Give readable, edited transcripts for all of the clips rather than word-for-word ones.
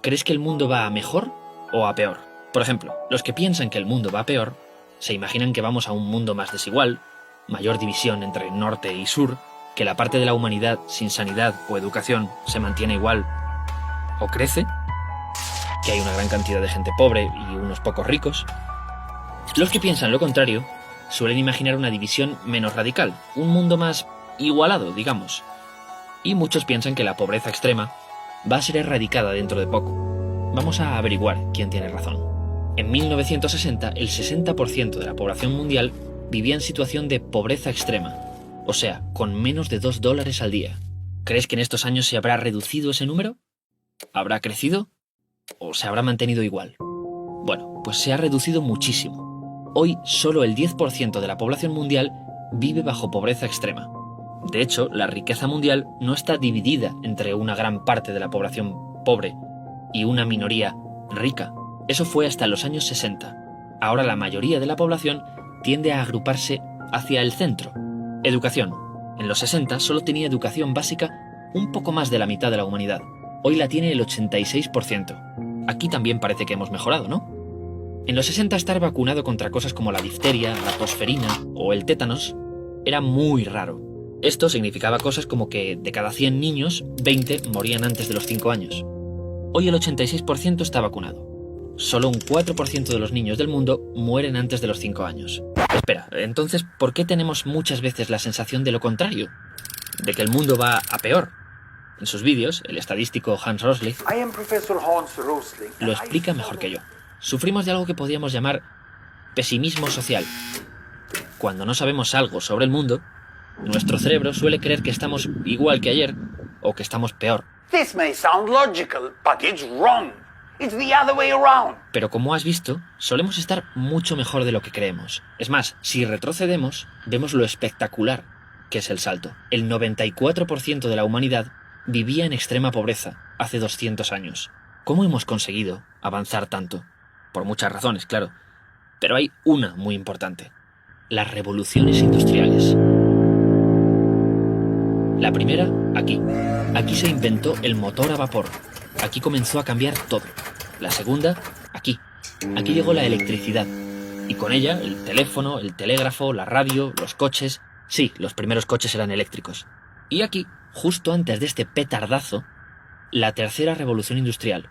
¿crees que el mundo va a mejor o a peor? Por ejemplo, los que piensan que el mundo va a peor se imaginan que vamos a un mundo más desigual, mayor división entre norte y sur, que la parte de la humanidad sin sanidad o educación se mantiene igual o crece, que hay una gran cantidad de gente pobre y unos pocos ricos. Los que piensan lo contrario suelen imaginar una división menos radical, un mundo más igualado, digamos. Y muchos piensan que la pobreza extrema va a ser erradicada dentro de poco. Vamos a averiguar quién tiene razón. En 1960, el 60% de la población mundial vivía en situación de pobreza extrema, o sea, con menos de $2 al día. ¿Crees que en estos años se habrá reducido ese número? ¿Habrá crecido? ¿O se habrá mantenido igual? Bueno, pues se ha reducido muchísimo. Hoy, solo el 10% de la población mundial vive bajo pobreza extrema. De hecho, la riqueza mundial no está dividida entre una gran parte de la población pobre y una minoría rica. Eso fue hasta los años 60. Ahora la mayoría de la población tiende a agruparse hacia el centro. Educación. En los 60 solo tenía educación básica un poco más de la mitad de la humanidad. Hoy la tiene el 86%. Aquí también parece que hemos mejorado, ¿no? En los 60 estar vacunado contra cosas como la difteria, la tosferina o el tétanos era muy raro. Esto significaba cosas como que de cada 100 niños, 20 morían antes de los 5 años. Hoy el 86% está vacunado. Solo un 4% de los niños del mundo mueren antes de los 5 años. Espera, entonces, ¿por qué tenemos muchas veces la sensación de lo contrario? De que el mundo va a peor. En sus vídeos, el estadístico Hans Rosling lo explica mejor que yo. Sufrimos de algo que podríamos llamar pesimismo social. Cuando no sabemos algo sobre el mundo, nuestro cerebro suele creer que estamos igual que ayer o que estamos peor. This may sound logical, but it's wrong. It's the other way around. Pero como has visto, solemos estar mucho mejor de lo que creemos. Es más, si retrocedemos, vemos lo espectacular que es el salto. El 94% de la humanidad vivía en extrema pobreza hace 200 años. ¿Cómo hemos conseguido avanzar tanto? Por muchas razones, claro. Pero hay una muy importante. Las revoluciones industriales. La primera, aquí. Aquí se inventó el motor a vapor. Aquí comenzó a cambiar todo. La segunda, aquí. Aquí llegó la electricidad. Y con ella, el teléfono, el telégrafo, la radio, los coches. Sí, los primeros coches eran eléctricos. Y aquí, justo antes de este petardazo, la tercera revolución industrial.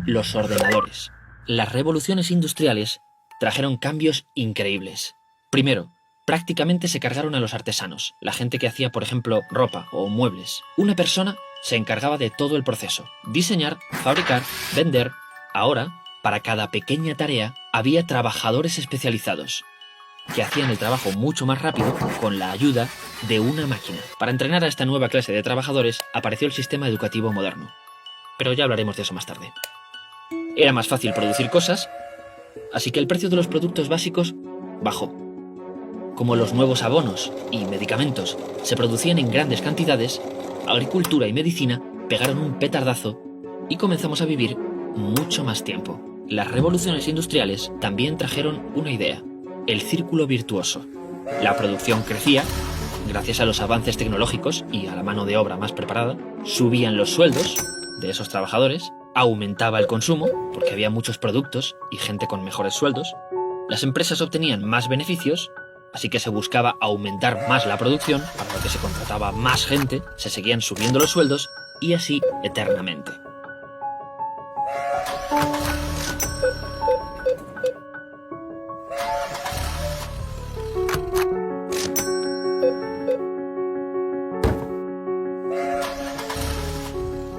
Los ordenadores. Las revoluciones industriales trajeron cambios increíbles. Primero, prácticamente se cargaron a los artesanos, la gente que hacía, por ejemplo, ropa o muebles. Una persona se encargaba de todo el proceso. Diseñar, fabricar, vender. Ahora, para cada pequeña tarea, había trabajadores especializados que hacían el trabajo mucho más rápido con la ayuda de una máquina. Para entrenar a esta nueva clase de trabajadores apareció el sistema educativo moderno. Pero ya hablaremos de eso más tarde. Era más fácil producir cosas, así que el precio de los productos básicos bajó. Como los nuevos abonos y medicamentos se producían en grandes cantidades, agricultura y medicina pegaron un petardazo y comenzamos a vivir mucho más tiempo. Las revoluciones industriales también trajeron una idea, el círculo virtuoso. La producción crecía, gracias a los avances tecnológicos y a la mano de obra más preparada, subían los sueldos de esos trabajadores, aumentaba el consumo, porque había muchos productos y gente con mejores sueldos, las empresas obtenían más beneficios, así que se buscaba aumentar más la producción, para lo que se contrataba más gente, se seguían subiendo los sueldos y así eternamente.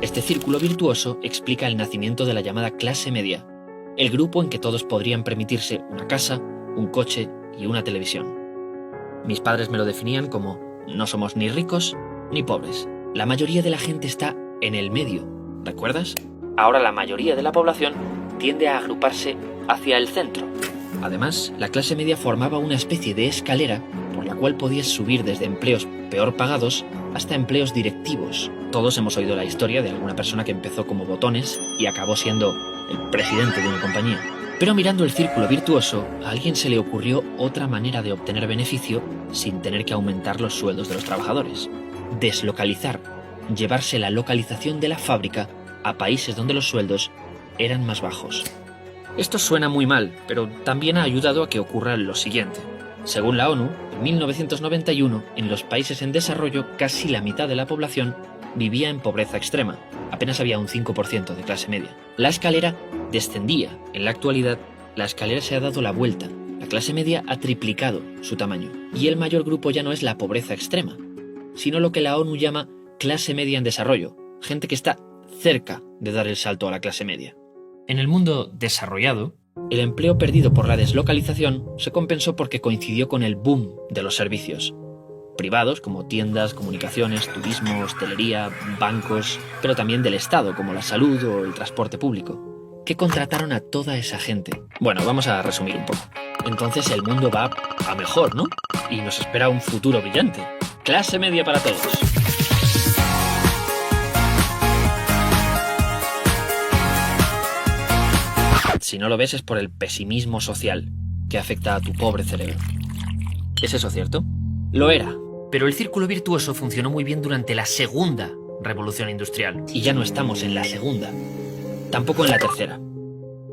Este círculo virtuoso explica el nacimiento de la llamada clase media, el grupo en que todos podrían permitirse una casa, un coche y una televisión. Mis padres me lo definían como no somos ni ricos ni pobres. La mayoría de la gente está en el medio, ¿recuerdas? Ahora la mayoría de la población tiende a agruparse hacia el centro. Además, la clase media formaba una especie de escalera por la cual podías subir desde empleos peor pagados hasta empleos directivos. Todos hemos oído la historia de alguna persona que empezó como botones y acabó siendo el presidente de una compañía. Pero mirando el círculo virtuoso, a alguien se le ocurrió otra manera de obtener beneficio sin tener que aumentar los sueldos de los trabajadores. Deslocalizar, llevarse la localización de la fábrica a países donde los sueldos eran más bajos. Esto suena muy mal, pero también ha ayudado a que ocurra lo siguiente. Según la ONU, en 1991, en los países en desarrollo, casi la mitad de la población vivía en pobreza extrema. Apenas había un 5% de clase media. La escalera descendía. En la actualidad, la escalera se ha dado la vuelta. La clase media ha triplicado su tamaño. Y el mayor grupo ya no es la pobreza extrema, sino lo que la ONU llama clase media en desarrollo. Gente que está cerca de dar el salto a la clase media. En el mundo desarrollado, el empleo perdido por la deslocalización se compensó porque coincidió con el boom de los servicios privados, como tiendas, comunicaciones, turismo, hostelería, bancos, pero también del Estado, como la salud o el transporte público, que contrataron a toda esa gente. Bueno, vamos a resumir un poco. Entonces el mundo va a mejor, ¿no? Y nos espera un futuro brillante. Clase media para todos. Si no lo ves es por el pesimismo social que afecta a tu pobre cerebro. ¿Es eso cierto? Lo era, pero el círculo virtuoso funcionó muy bien durante la segunda revolución industrial. Y ya no estamos en la segunda, tampoco en la tercera.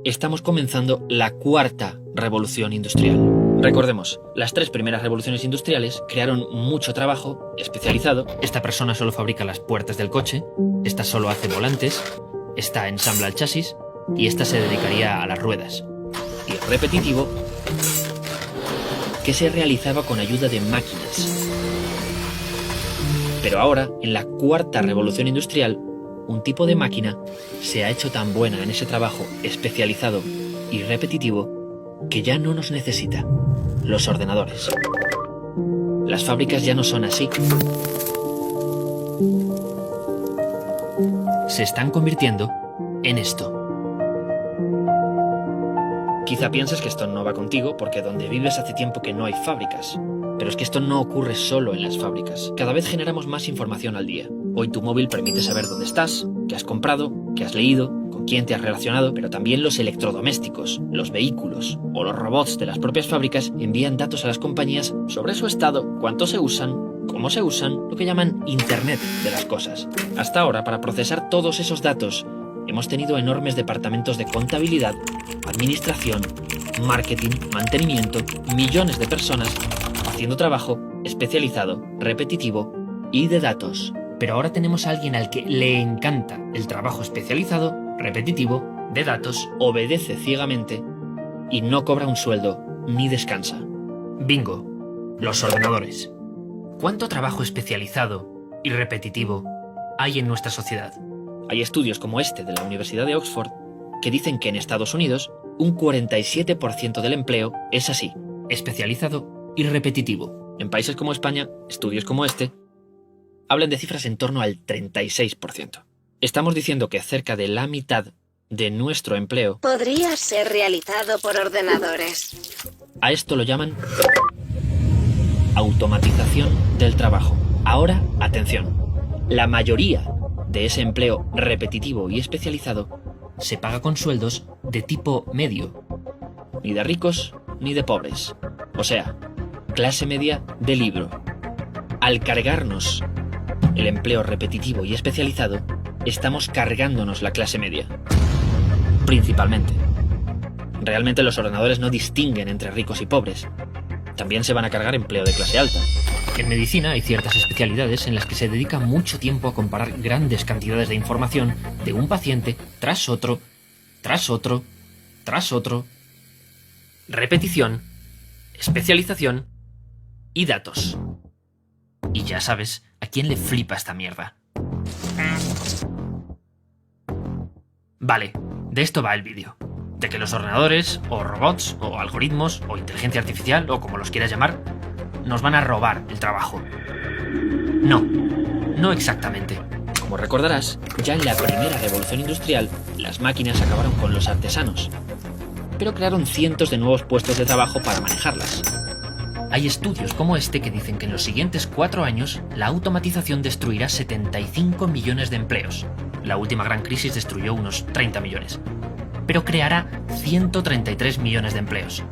Estamos comenzando la cuarta revolución industrial. Recordemos, las 3 primeras revoluciones industriales crearon mucho trabajo especializado. Esta persona solo fabrica las puertas del coche, esta solo hace volantes, esta ensambla el chasis y esta se dedicaría a las ruedas. Y el repetitivo, que se realizaba con ayuda de máquinas. Pero ahora, en la cuarta revolución industrial, un tipo de máquina se ha hecho tan buena en ese trabajo especializado y repetitivo que ya no nos necesita. Los ordenadores. Las fábricas ya no son así. Se están convirtiendo en esto. Quizá pienses que esto no va contigo porque donde vives hace tiempo que no hay fábricas. Pero es que esto no ocurre solo en las fábricas. Cada vez generamos más información al día. Hoy tu móvil permite saber dónde estás, qué has comprado, qué has leído, con quién te has relacionado, pero también los electrodomésticos, los vehículos o los robots de las propias fábricas envían datos a las compañías sobre su estado, cuánto se usan, cómo se usan, lo que llaman Internet de las cosas. Hasta ahora, para procesar todos esos datos, hemos tenido enormes departamentos de contabilidad, administración, marketing, mantenimiento, millones de personas haciendo trabajo especializado, repetitivo y de datos. Pero ahora tenemos a alguien al que le encanta el trabajo especializado, repetitivo, de datos, obedece ciegamente y no cobra un sueldo ni descansa. Bingo, los ordenadores. ¿Cuánto trabajo especializado y repetitivo hay en nuestra sociedad? Hay estudios como este de la Universidad de Oxford que dicen que en Estados Unidos un 47% del empleo es así, especializado y repetitivo. En países como España, estudios como este hablan de cifras en torno al 36%. Estamos diciendo que cerca de la mitad de nuestro empleo podría ser realizado por ordenadores. A esto lo llaman automatización del trabajo. Ahora, atención, la mayoría de ese empleo repetitivo y especializado se paga con sueldos de tipo medio. Ni de ricos ni de pobres. O sea, clase media de libro. Al cargarnos el empleo repetitivo y especializado, estamos cargándonos la clase media. Principalmente. Realmente los ordenadores no distinguen entre ricos y pobres. También se van a cargar empleo de clase alta. En medicina hay ciertas especialidades en las que se dedica mucho tiempo a comparar grandes cantidades de información de un paciente tras otro, tras otro, tras otro. Repetición, especialización y datos. Y ya sabes a quién le flipa esta mierda. Vale, de esto va el vídeo. De que los ordenadores, o robots, o algoritmos, o inteligencia artificial, o como los quieras llamar, nos van a robar el trabajo. No exactamente. Como recordarás, ya en la primera revolución industrial, las máquinas acabaron con los artesanos, pero crearon cientos de nuevos puestos de trabajo para manejarlas. Hay estudios como este que dicen que en los siguientes 4 años la automatización destruirá 75 millones de empleos. La última gran crisis destruyó unos 30 millones. Pero creará 133 millones de empleos.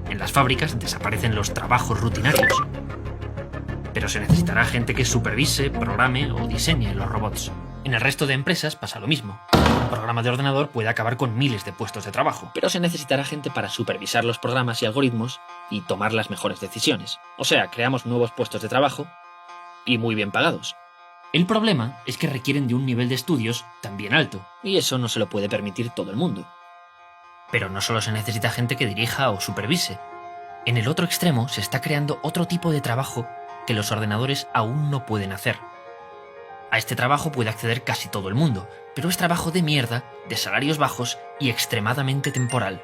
En las fábricas desaparecen los trabajos rutinarios. Pero se necesitará gente que supervise, programe o diseñe los robots. En el resto de empresas pasa lo mismo. Un programa de ordenador puede acabar con miles de puestos de trabajo, pero se necesitará gente para supervisar los programas y algoritmos y tomar las mejores decisiones. O sea, creamos nuevos puestos de trabajo y muy bien pagados. El problema es que requieren de un nivel de estudios también alto, y eso no se lo puede permitir todo el mundo. Pero no solo se necesita gente que dirija o supervise. En el otro extremo se está creando otro tipo de trabajo que los ordenadores aún no pueden hacer. A este trabajo puede acceder casi todo el mundo, pero es trabajo de mierda, de salarios bajos y extremadamente temporal.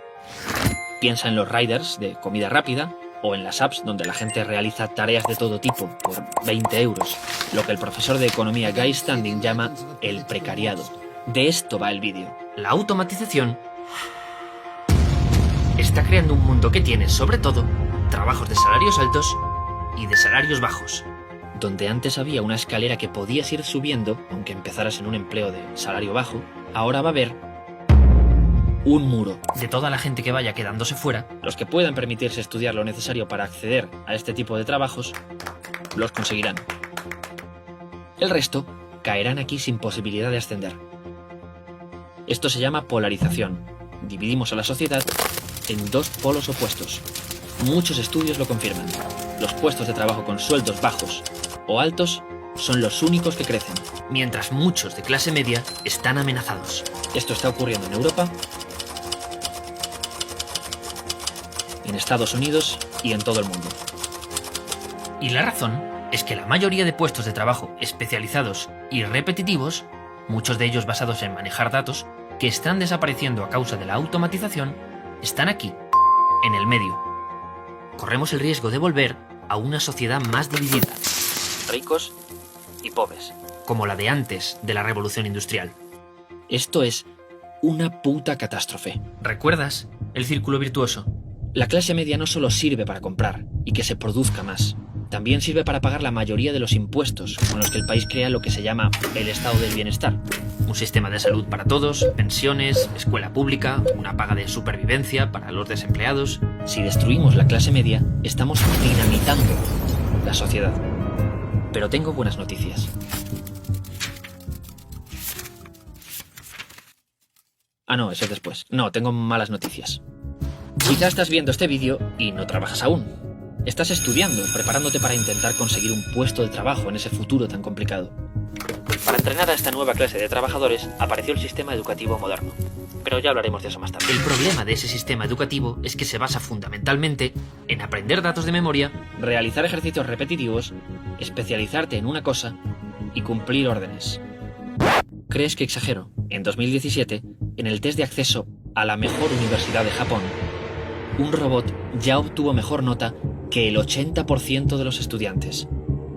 Piensa en los riders de comida rápida o en las apps donde la gente realiza tareas de todo tipo por 20 euros, lo que el profesor de economía Guy Standing llama el precariado. De esto va el vídeo. La automatización está creando un mundo que tiene, sobre todo, trabajos de salarios altos y de salarios bajos. Donde antes había una escalera que podías ir subiendo, aunque empezaras en un empleo de salario bajo, ahora va a haber un muro. De toda la gente que vaya quedándose fuera, los que puedan permitirse estudiar lo necesario para acceder a este tipo de trabajos, los conseguirán. El resto caerán aquí sin posibilidad de ascender. Esto se llama polarización. Dividimos a la sociedad en dos polos opuestos. Muchos estudios lo confirman. Los puestos de trabajo con sueldos bajos o altos son los únicos que crecen, mientras muchos de clase media están amenazados. Esto está ocurriendo en Europa, en Estados Unidos y en todo el mundo. Y la razón es que la mayoría de puestos de trabajo especializados y repetitivos, muchos de ellos basados en manejar datos, que están desapareciendo a causa de la automatización, están aquí, en el medio. Corremos el riesgo de volver a una sociedad más dividida, ricos y pobres, como la de antes de la revolución industrial. Esto es una puta catástrofe. ¿Recuerdas el círculo virtuoso? La clase media no solo sirve para comprar y que se produzca más, también sirve para pagar la mayoría de los impuestos con los que el país crea lo que se llama el estado del bienestar. Un sistema de salud para todos, pensiones, escuela pública, una paga de supervivencia para los desempleados. Si destruimos la clase media, estamos dinamitando la sociedad. Pero tengo buenas noticias. Ah, no, eso es después. No, tengo malas noticias. Quizá estás viendo este vídeo y no trabajas aún. Estás estudiando, preparándote para intentar conseguir un puesto de trabajo en ese futuro tan complicado. Para entrenar a esta nueva clase de trabajadores apareció el sistema educativo moderno. Pero ya hablaremos de eso más tarde. El problema de ese sistema educativo es que se basa fundamentalmente en aprender datos de memoria, realizar ejercicios repetitivos, especializarte en una cosa y cumplir órdenes. ¿Crees que exagero? En 2017, en el test de acceso a la mejor universidad de Japón, un robot ya obtuvo mejor nota que el 80% de los estudiantes.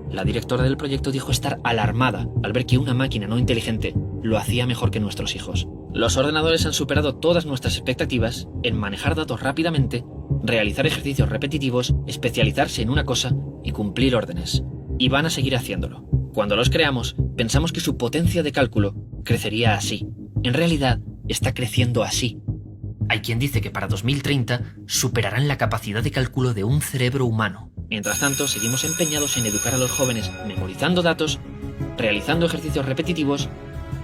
La directora del proyecto dijo estar alarmada al ver que una máquina no inteligente lo hacía mejor que nuestros hijos. Los ordenadores han superado todas nuestras expectativas en manejar datos rápidamente, realizar ejercicios repetitivos, especializarse en una cosa y cumplir órdenes. Y van a seguir haciéndolo. Cuando los creamos, pensamos que su potencia de cálculo crecería así. En realidad, está creciendo así. Hay quien dice que para 2030 superarán la capacidad de cálculo de un cerebro humano. Mientras tanto, seguimos empeñados en educar a los jóvenes memorizando datos, realizando ejercicios repetitivos,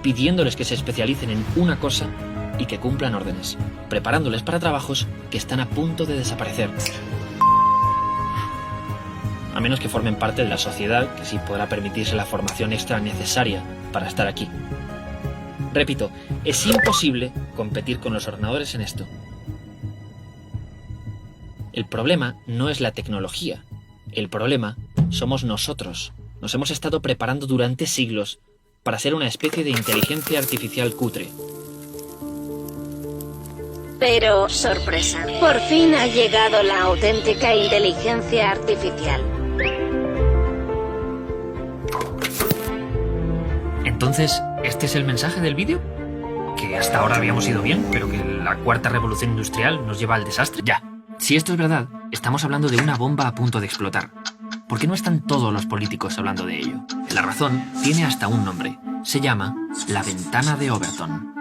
pidiéndoles que se especialicen en una cosa y que cumplan órdenes, preparándoles para trabajos que están a punto de desaparecer. A menos que formen parte de la sociedad que sí podrá permitirse la formación extra necesaria para estar aquí. Repito, es imposible competir con los ordenadores en esto. El problema no es la tecnología. El problema somos nosotros. Nos hemos estado preparando durante siglos para ser una especie de inteligencia artificial cutre. Pero, sorpresa, por fin ha llegado la auténtica inteligencia artificial. Entonces, ¿este es el mensaje del vídeo? ¿Que hasta ahora habíamos ido bien, pero que la cuarta revolución industrial nos lleva al desastre? Ya. Si esto es verdad, estamos hablando de una bomba a punto de explotar. ¿Por qué no están todos los políticos hablando de ello? La razón tiene hasta un nombre. Se llama la ventana de Overton.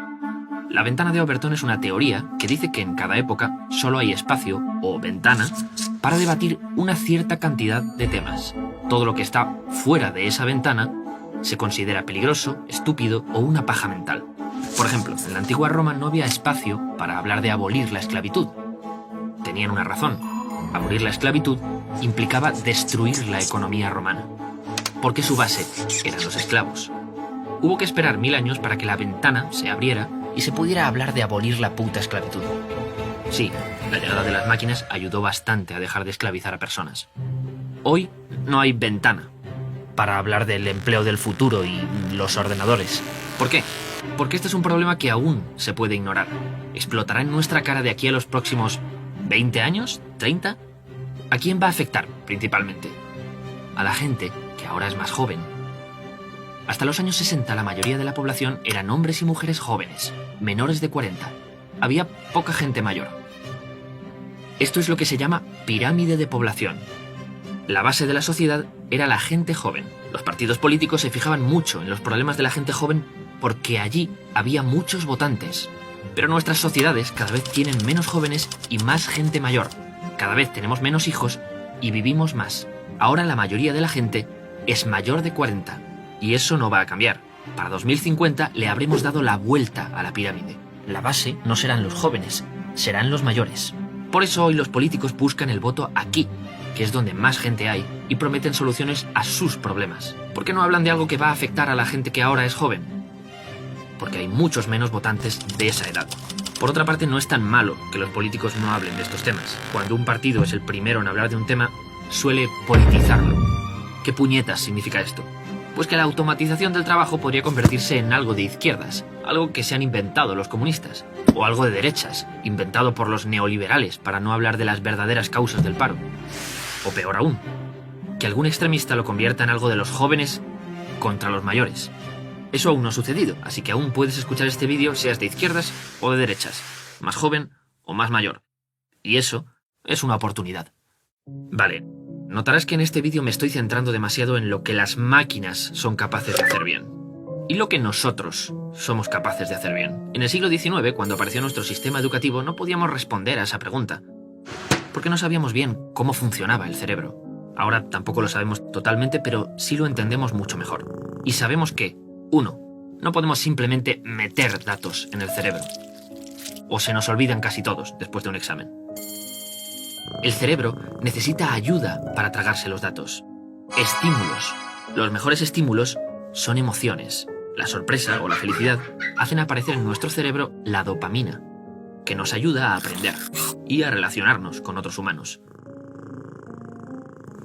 La ventana de Overton es una teoría que dice que en cada época solo hay espacio, o ventana, para debatir una cierta cantidad de temas. Todo lo que está fuera de esa ventana se considera peligroso, estúpido o una paja mental. Por ejemplo, en la antigua Roma no había espacio para hablar de abolir la esclavitud. Tenían una razón. Abolir la esclavitud implicaba destruir la economía romana, porque su base eran los esclavos. Hubo que esperar 1000 años para que la ventana se abriera y se pudiera hablar de abolir la puta esclavitud. Sí, la llegada de las máquinas ayudó bastante a dejar de esclavizar a personas. Hoy no hay ventana para hablar del empleo del futuro y los ordenadores. ¿Por qué? Porque este es un problema que aún se puede ignorar. ¿Explotará en nuestra cara de aquí a los próximos 20 años? ¿30? ¿A quién va a afectar principalmente? A la gente que ahora es más joven. Hasta los años 60 la mayoría de la población eran hombres y mujeres jóvenes, menores de 40. Había poca gente mayor. Esto es lo que se llama pirámide de población. La base de la sociedad era la gente joven. Los partidos políticos se fijaban mucho en los problemas de la gente joven porque allí había muchos votantes. Pero nuestras sociedades cada vez tienen menos jóvenes y más gente mayor. Cada vez tenemos menos hijos y vivimos más. Ahora la mayoría de la gente es mayor de 40. Y eso no va a cambiar. Para 2050 le habremos dado la vuelta a la pirámide. La base no serán los jóvenes, serán los mayores. Por eso hoy los políticos buscan el voto aquí, que es donde más gente hay, y prometen soluciones a sus problemas. ¿Por qué no hablan de algo que va a afectar a la gente que ahora es joven? Porque hay muchos menos votantes de esa edad. Por otra parte, no es tan malo que los políticos no hablen de estos temas. Cuando un partido es el primero en hablar de un tema, suele politizarlo. ¿Qué puñetas significa esto? Pues que la automatización del trabajo podría convertirse en algo de izquierdas, algo que se han inventado los comunistas, o algo de derechas, inventado por los neoliberales para no hablar de las verdaderas causas del paro. O peor aún, que algún extremista lo convierta en algo de los jóvenes contra los mayores. Eso aún no ha sucedido, así que aún puedes escuchar este vídeo seas de izquierdas o de derechas, más joven o más mayor. Y eso es una oportunidad. Vale, notarás que en este vídeo me estoy centrando demasiado en lo que las máquinas son capaces de hacer bien. Y lo que nosotros somos capaces de hacer bien. En el siglo XIX, cuando apareció nuestro sistema educativo, no podíamos responder a esa pregunta, porque no sabíamos bien cómo funcionaba el cerebro. Ahora tampoco lo sabemos totalmente, pero sí lo entendemos mucho mejor. Y sabemos que 1. No podemos simplemente meter datos en el cerebro. O se nos olvidan casi todos después de un examen. El cerebro necesita ayuda para tragarse los datos. Estímulos. Los mejores estímulos son emociones. La sorpresa o la felicidad hacen aparecer en nuestro cerebro la dopamina, que nos ayuda a aprender y a relacionarnos con otros humanos.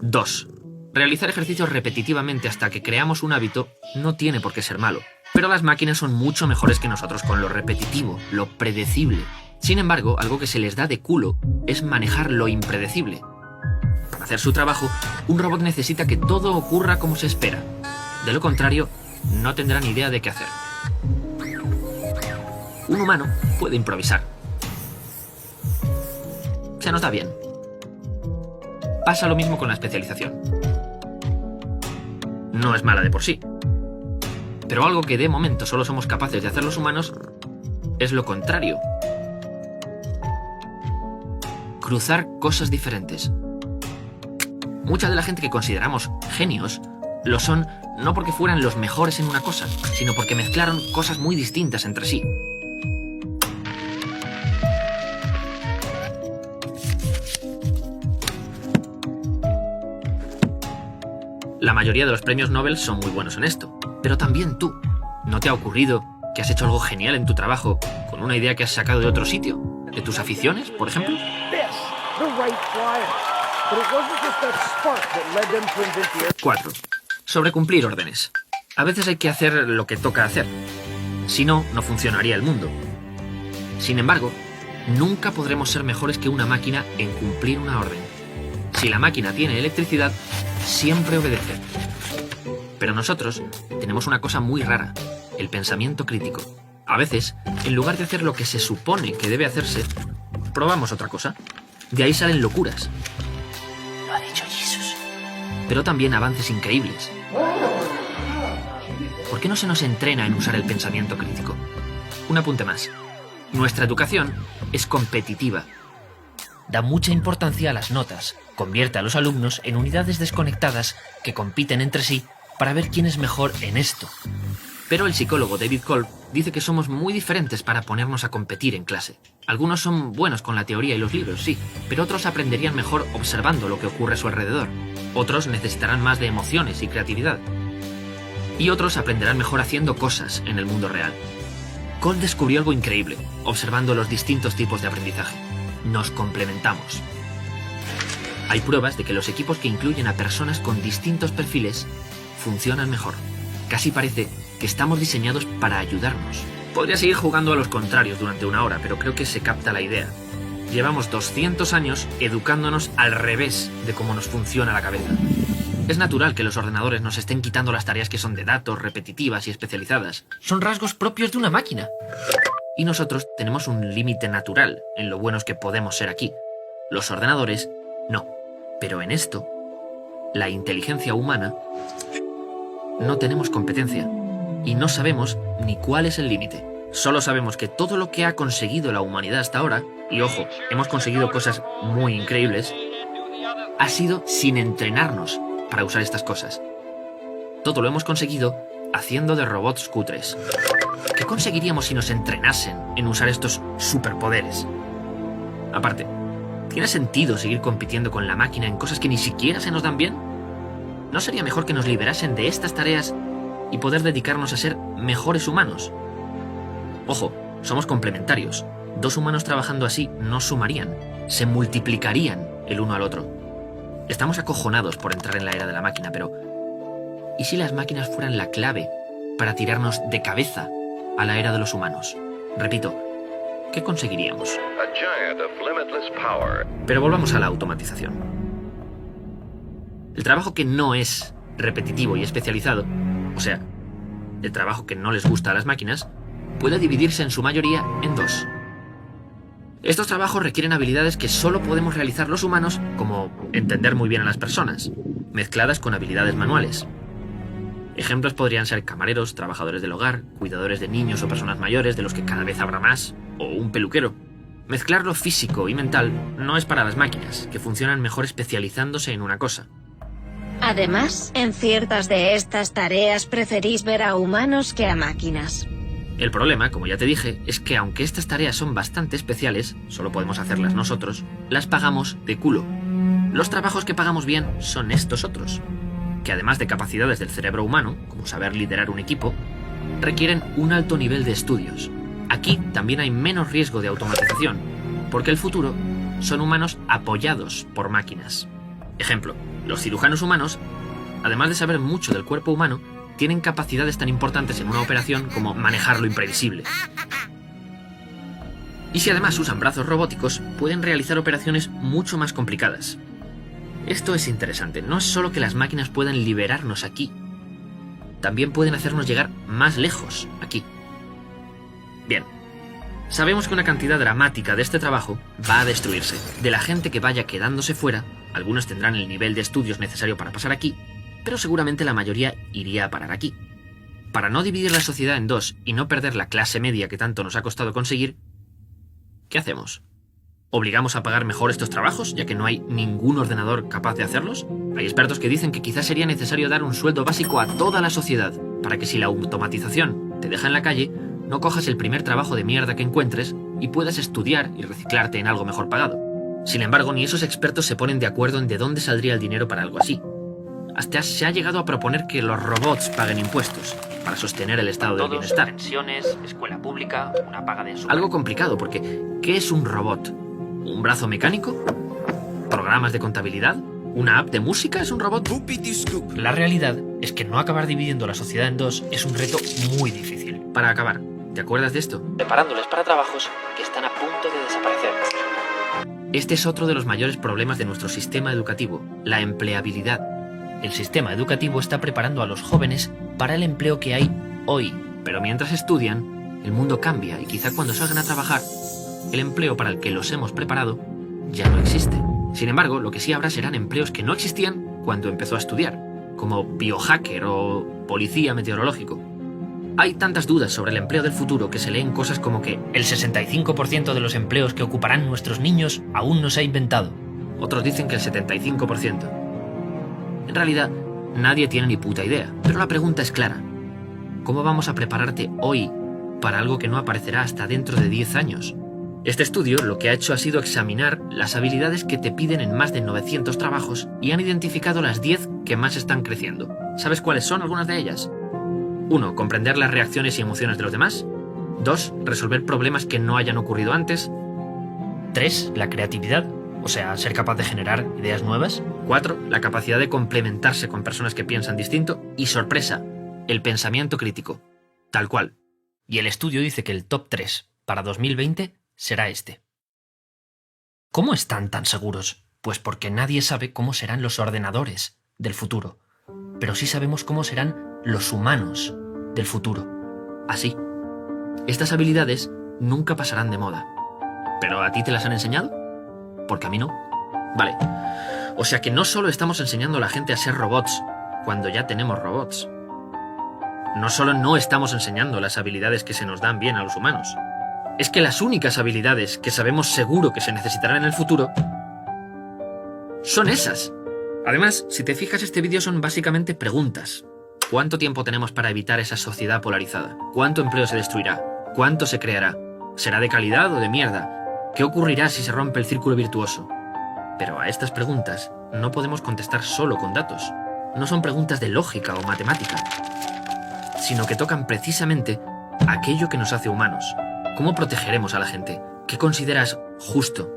2. Realizar ejercicios repetitivamente hasta que creamos un hábito no tiene por qué ser malo, pero las máquinas son mucho mejores que nosotros con lo repetitivo, lo predecible. Sin embargo, algo que se les da de culo es manejar lo impredecible. Para hacer su trabajo, un robot necesita que todo ocurra como se espera. De lo contrario, no tendrá ni idea de qué hacer. Un humano puede improvisar. Se nos da bien. Pasa lo mismo con la especialización. No es mala de por sí. Pero algo que de momento solo somos capaces de hacer los humanos es lo contrario. Cruzar cosas diferentes. Mucha de la gente que consideramos genios lo son no porque fueran los mejores en una cosa, sino porque mezclaron cosas muy distintas entre sí. La mayoría de los premios Nobel son muy buenos en esto, pero también tú. ¿No te ha ocurrido que has hecho algo genial en tu trabajo con una idea que has sacado de otro sitio? ¿De tus aficiones, por ejemplo? 4. Sobrecumplir órdenes. A veces hay que hacer lo que toca hacer. Si no, no funcionaría el mundo. Sin embargo, nunca podremos ser mejores que una máquina en cumplir una orden. Si la máquina tiene electricidad, siempre obedece. Pero nosotros tenemos una cosa muy rara, el pensamiento crítico. A veces, en lugar de hacer lo que se supone que debe hacerse, probamos otra cosa. De ahí salen locuras. Lo ha dicho Jesús. Pero también avances increíbles. ¿Por qué no se nos entrena en usar el pensamiento crítico? Un apunte más. Nuestra educación es competitiva. Da mucha importancia a las notas, convierte a los alumnos en unidades desconectadas que compiten entre sí para ver quién es mejor en esto. Pero el psicólogo David Kolb dice que somos muy diferentes para ponernos a competir en clase. Algunos son buenos con la teoría y los libros, sí, pero otros aprenderían mejor observando lo que ocurre a su alrededor. Otros necesitarán más de emociones y creatividad. Y otros aprenderán mejor haciendo cosas en el mundo real. Kolb descubrió algo increíble, observando los distintos tipos de aprendizaje. Nos complementamos. Hay pruebas de que los equipos que incluyen a personas con distintos perfiles funcionan mejor. Casi parece que estamos diseñados para ayudarnos. Podría seguir jugando a los contrarios durante una hora, pero creo que se capta la idea. Llevamos 200 años educándonos al revés de cómo nos funciona la cabeza. Es natural que los ordenadores nos estén quitando las tareas que son de datos, repetitivas y especializadas. Son rasgos propios de una máquina. Y nosotros tenemos un límite natural en lo buenos que podemos ser aquí. Los ordenadores, no. Pero en esto, la inteligencia humana, no tenemos competencia. Y no sabemos ni cuál es el límite. Solo sabemos que todo lo que ha conseguido la humanidad hasta ahora, y ojo, hemos conseguido cosas muy increíbles, ha sido sin entrenarnos para usar estas cosas. Todo lo hemos conseguido haciendo de robots cutres. ¿Qué conseguiríamos si nos entrenasen en usar estos superpoderes? Aparte, ¿tiene sentido seguir compitiendo con la máquina en cosas que ni siquiera se nos dan bien? ¿No sería mejor que nos liberasen de estas tareas y poder dedicarnos a ser mejores humanos? Ojo, somos complementarios. Dos humanos trabajando así no sumarían, se multiplicarían el uno al otro. Estamos acojonados por entrar en la era de la máquina, pero ¿y si las máquinas fueran la clave para tirarnos de cabeza a la era de los humanos? Repito, ¿qué conseguiríamos? Pero volvamos a la automatización. El trabajo que no es repetitivo y especializado, o sea, el trabajo que no les gusta a las máquinas, puede dividirse en su mayoría en dos. Estos trabajos requieren habilidades que solo podemos realizar los humanos, como entender muy bien a las personas, mezcladas con habilidades manuales. Ejemplos podrían ser camareros, trabajadores del hogar, cuidadores de niños o personas mayores, de los que cada vez habrá más, o un peluquero. Mezclar lo físico y mental no es para las máquinas, que funcionan mejor especializándose en una cosa. Además, en ciertas de estas tareas preferís ver a humanos que a máquinas. El problema, como ya te dije, es que aunque estas tareas son bastante especiales, solo podemos hacerlas nosotros, las pagamos de culo. Los trabajos que pagamos bien son estos otros, que además de capacidades del cerebro humano, como saber liderar un equipo, requieren un alto nivel de estudios. Aquí también hay menos riesgo de automatización, porque el futuro son humanos apoyados por máquinas. Ejemplo, los cirujanos humanos, además de saber mucho del cuerpo humano, tienen capacidades tan importantes en una operación como manejar lo imprevisible. Y si además usan brazos robóticos, pueden realizar operaciones mucho más complicadas. Esto es interesante, no es solo que las máquinas puedan liberarnos aquí, también pueden hacernos llegar más lejos aquí. Bien, sabemos que una cantidad dramática de este trabajo va a destruirse. De la gente que vaya quedándose fuera, algunos tendrán el nivel de estudios necesario para pasar aquí, pero seguramente la mayoría iría a parar aquí. Para no dividir la sociedad en dos y no perder la clase media que tanto nos ha costado conseguir, ¿qué hacemos? ¿Obligamos a pagar mejor estos trabajos, ya que no hay ningún ordenador capaz de hacerlos? Hay expertos que dicen que quizás sería necesario dar un sueldo básico a toda la sociedad, para que si la automatización te deja en la calle, no cojas el primer trabajo de mierda que encuentres y puedas estudiar y reciclarte en algo mejor pagado. Sin embargo, ni esos expertos se ponen de acuerdo en de dónde saldría el dinero para algo así. Hasta se ha llegado a proponer que los robots paguen impuestos para sostener el estado del bienestar. Pensiones, escuela pública, una paga de algo complicado, porque ¿qué es un robot? ¿Un brazo mecánico? ¿Programas de contabilidad? ¿Una app de música es un robot? La realidad es que no acabar dividiendo la sociedad en dos es un reto muy difícil. Para acabar, ¿te acuerdas de esto? Preparándoles para trabajos que están a punto de desaparecer. Este es otro de los mayores problemas de nuestro sistema educativo, la empleabilidad. El sistema educativo está preparando a los jóvenes para el empleo que hay hoy, pero mientras estudian, el mundo cambia y quizá cuando salgan a trabajar, el empleo para el que los hemos preparado ya no existe. Sin embargo, lo que sí habrá serán empleos que no existían cuando empezó a estudiar, como biohacker o policía meteorológico. Hay tantas dudas sobre el empleo del futuro que se leen cosas como que el 65% de los empleos que ocuparán nuestros niños aún no se ha inventado. Otros dicen que el 75%. En realidad, Nadie tiene ni puta idea, pero la pregunta es clara. ¿Cómo vamos a prepararte hoy para algo que no aparecerá hasta dentro de 10 años? Este estudio lo que ha hecho ha sido examinar las habilidades que te piden en más de 900 trabajos y han identificado las 10 que más están creciendo. ¿Sabes cuáles son algunas de ellas? 1. Comprender las reacciones y emociones de los demás. 2. Resolver problemas que no hayan ocurrido antes. 3. La creatividad, o sea, ser capaz de generar ideas nuevas. 4. La capacidad de complementarse con personas que piensan distinto. Y sorpresa, el pensamiento crítico. Tal cual. Y el estudio dice que el top 3 para 2020 será este. ¿Cómo están tan seguros? Pues porque nadie sabe cómo serán los ordenadores del futuro. Pero sí sabemos cómo serán los humanos del futuro. Así. Estas habilidades nunca pasarán de moda. ¿Pero a ti te las han enseñado? Porque a mí no. Vale. O sea que no solo estamos enseñando a la gente a ser robots cuando ya tenemos robots. No solo no estamos enseñando las habilidades que se nos dan bien a los humanos. Es que las únicas habilidades que sabemos seguro que se necesitarán en el futuro son esas. Además, si te fijas, este vídeo son básicamente preguntas. ¿Cuánto tiempo tenemos para evitar esa sociedad polarizada? ¿Cuánto empleo se destruirá? ¿Cuánto se creará? ¿Será de calidad o de mierda? ¿Qué ocurrirá si se rompe el círculo virtuoso? Pero a estas preguntas no podemos contestar solo con datos. No son preguntas de lógica o matemática, sino que tocan precisamente aquello que nos hace humanos. ¿Cómo protegeremos a la gente? ¿Qué consideras justo?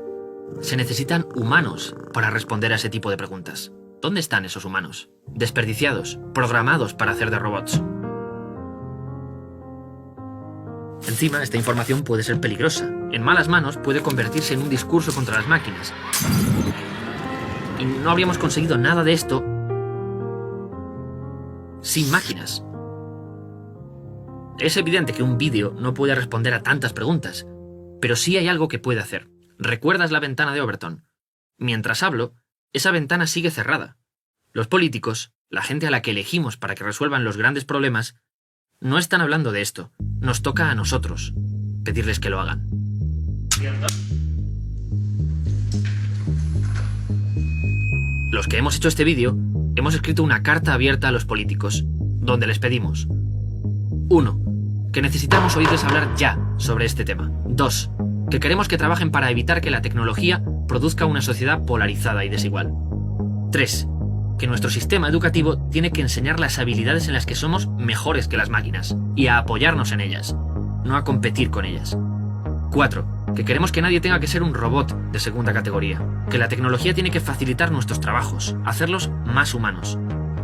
Se necesitan humanos para responder a ese tipo de preguntas. ¿Dónde están esos humanos? Desperdiciados, programados para hacer de robots. Encima, esta información puede ser peligrosa. En malas manos puede convertirse en un discurso contra las máquinas. Y no habríamos conseguido nada de esto sin máquinas. Es evidente que un vídeo no puede responder a tantas preguntas, pero sí hay algo que puede hacer. ¿Recuerdas la ventana de Overton? Mientras hablo, esa ventana sigue cerrada. Los políticos, la gente a la que elegimos para que resuelvan los grandes problemas, no están hablando de esto. Nos toca a nosotros pedirles que lo hagan. Los que hemos hecho este vídeo, hemos escrito una carta abierta a los políticos, donde les pedimos: 1. Que necesitamos oírles hablar ya sobre este tema. 2. Que queremos que trabajen para evitar que la tecnología produzca una sociedad polarizada y desigual. 3. Que nuestro sistema educativo tiene que enseñar las habilidades en las que somos mejores que las máquinas y a apoyarnos en ellas, no a competir con ellas. 4. Que queremos que nadie tenga que ser un robot de segunda categoría, que la tecnología tiene que facilitar nuestros trabajos, hacerlos más humanos.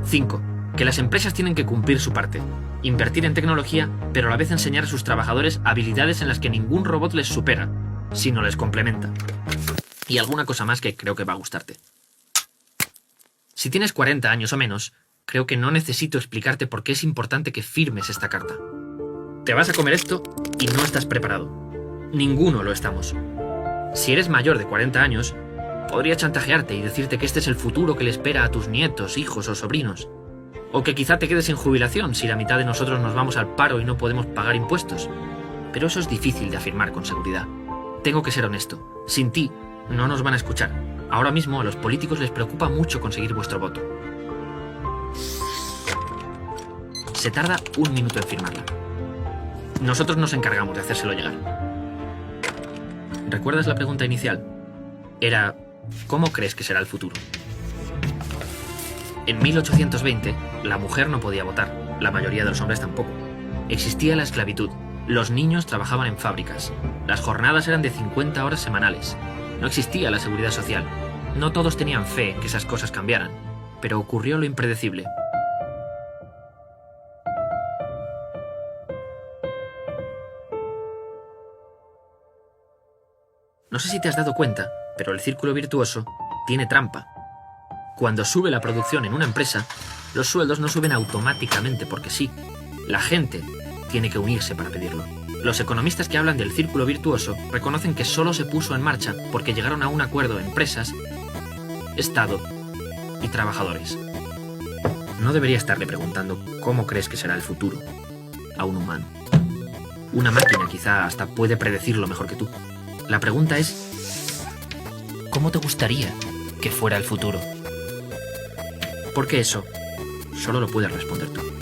5. Que las empresas tienen que cumplir su parte, invertir en tecnología, pero a la vez enseñar a sus trabajadores habilidades en las que ningún robot les supera, sino les complementa. Y alguna cosa más que creo que va a gustarte. Si tienes 40 años o menos, creo que no necesito explicarte por qué es importante que firmes esta carta. Te vas a comer esto y no estás preparado. Ninguno lo estamos. Si eres mayor de 40 años, podría chantajearte y decirte que este es el futuro que le espera a tus nietos, hijos o sobrinos. O que quizá te quedes sin jubilación si la mitad de nosotros nos vamos al paro y no podemos pagar impuestos. Pero eso es difícil de afirmar con seguridad. Tengo que ser honesto. Sin ti, no nos van a escuchar. Ahora mismo a los políticos les preocupa mucho conseguir vuestro voto. Se tarda 1 minuto en firmarla. Nosotros nos encargamos de hacérselo llegar. ¿Recuerdas la pregunta inicial? Era: ¿cómo crees que será el futuro? En 1820, la mujer no podía votar, la mayoría de los hombres tampoco. Existía la esclavitud, los niños trabajaban en fábricas, las jornadas eran de 50 horas semanales, no existía la seguridad social, no todos tenían fe en que esas cosas cambiaran, pero ocurrió lo impredecible. No sé si te has dado cuenta, pero el círculo virtuoso tiene trampa. Cuando sube la producción en una empresa, los sueldos no suben automáticamente porque sí. La gente tiene que unirse para pedirlo. Los economistas que hablan del círculo virtuoso reconocen que solo se puso en marcha porque llegaron a un acuerdo empresas, Estado y trabajadores. No debería estarle preguntando cómo crees que será el futuro a un humano. Una máquina quizá hasta puede predecirlo mejor que tú. La pregunta es: ¿cómo te gustaría que fuera el futuro? Porque eso solo lo puedes responder tú.